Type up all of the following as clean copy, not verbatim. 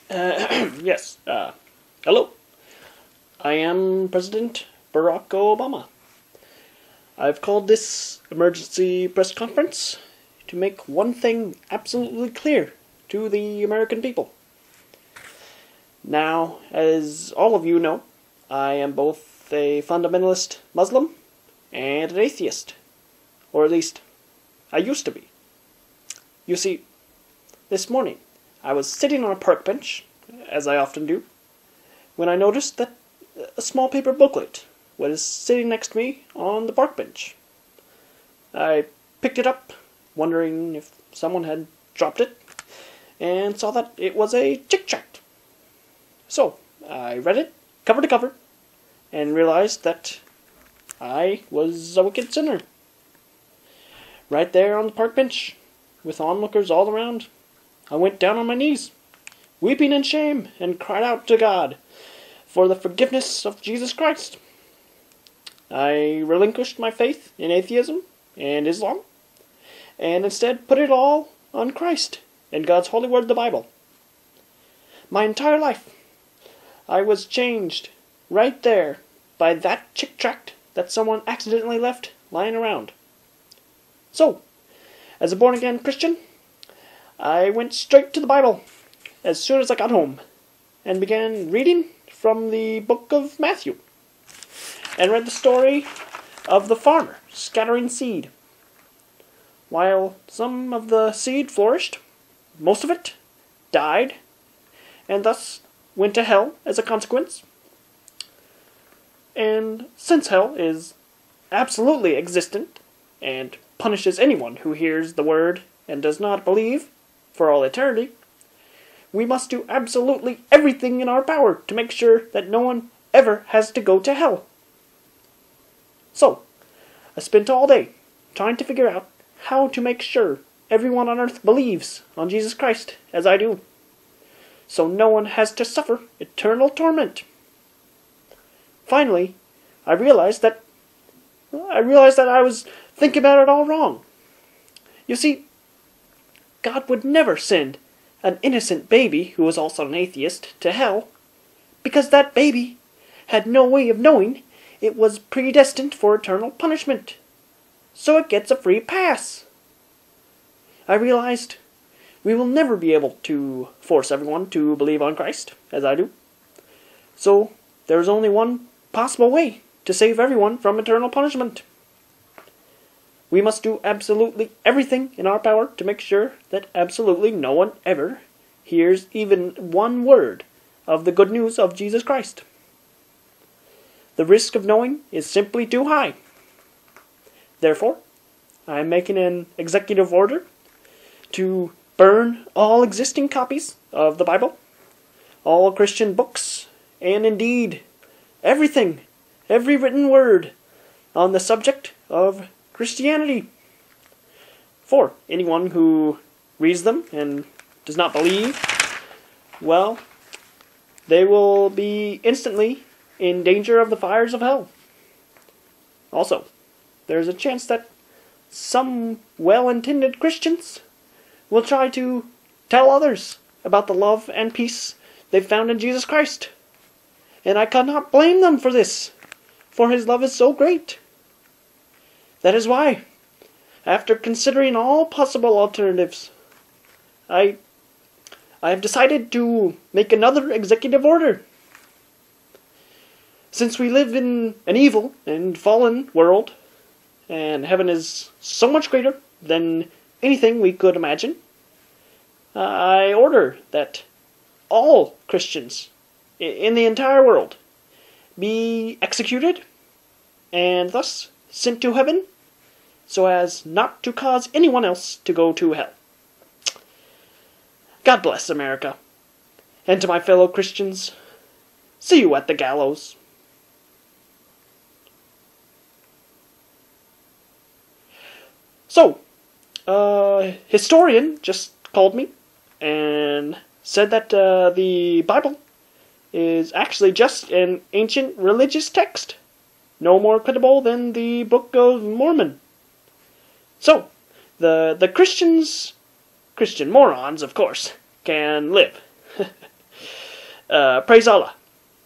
Yes, hello. I am President Barack Obama. I've called this emergency press conference to make one thing absolutely clear to the American people. Now, as all of you know, I am both a fundamentalist Muslim and an atheist. Or at least, I used to be. You see, this morning, I was sitting on a park bench, as I often do, when I noticed that a small paper booklet was sitting next to me on the park bench. I picked it up, wondering if someone had dropped it, and saw that it was a chick tract. So, I read it, cover to cover, and realized that I was a wicked sinner. Right there on the park bench, with onlookers all around, I went down on my knees, weeping in shame, and cried out to God for the forgiveness of Jesus Christ. I relinquished my faith in atheism and Islam, and instead put it all on Christ and God's holy word, the Bible. My entire life, I was changed right there by that chick tract that someone accidentally left lying around. So, as a born-again Christian, I went straight to the Bible as soon as I got home and began reading from the book of Matthew and read the story of the farmer scattering seed. While some of the seed flourished, most of it died and thus went to hell as a consequence. And since hell is absolutely existent and punishes anyone who hears the word and does not believe for all eternity, we must do absolutely everything in our power to make sure that no one ever has to go to hell. So, I spent all day trying to figure out how to make sure everyone on earth believes on Jesus Christ as I do, so no one has to suffer eternal torment. Finally, I realized that I was thinking about it all wrong. You see, God would never send an innocent baby who was also an atheist to hell, because that baby had no way of knowing it was predestined for eternal punishment. So it gets a free pass. I realized we will never be able to force everyone to believe on Christ, as I do. So there's only one possible way to save everyone from eternal punishment. We must do absolutely everything in our power to make sure that absolutely no one ever hears even one word of the good news of Jesus Christ. The risk of knowing is simply too high. Therefore, I am making an executive order to burn all existing copies of the Bible, all Christian books, and indeed everything, every written word on the subject of Christianity. For anyone who reads them and does not believe, well, they will be instantly in danger of the fires of hell. Also, there's a chance that some well-intended Christians will try to tell others about the love and peace they've found in Jesus Christ. And I cannot blame them for this, for His love is so great. That is why, after considering all possible alternatives, I have decided to make another executive order. Since we live in an evil and fallen world, and heaven is so much greater than anything we could imagine, I order that all Christians in the entire world be executed and thus sent to heaven so as not to cause anyone else to go to hell. God bless America. And to my fellow Christians, see you at the gallows. So, a historian just called me and said that the Bible is actually just an ancient religious text, no more credible than the Book of Mormon. So, the Christian morons, of course, can live. Praise Allah.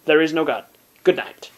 There is no God. Good night.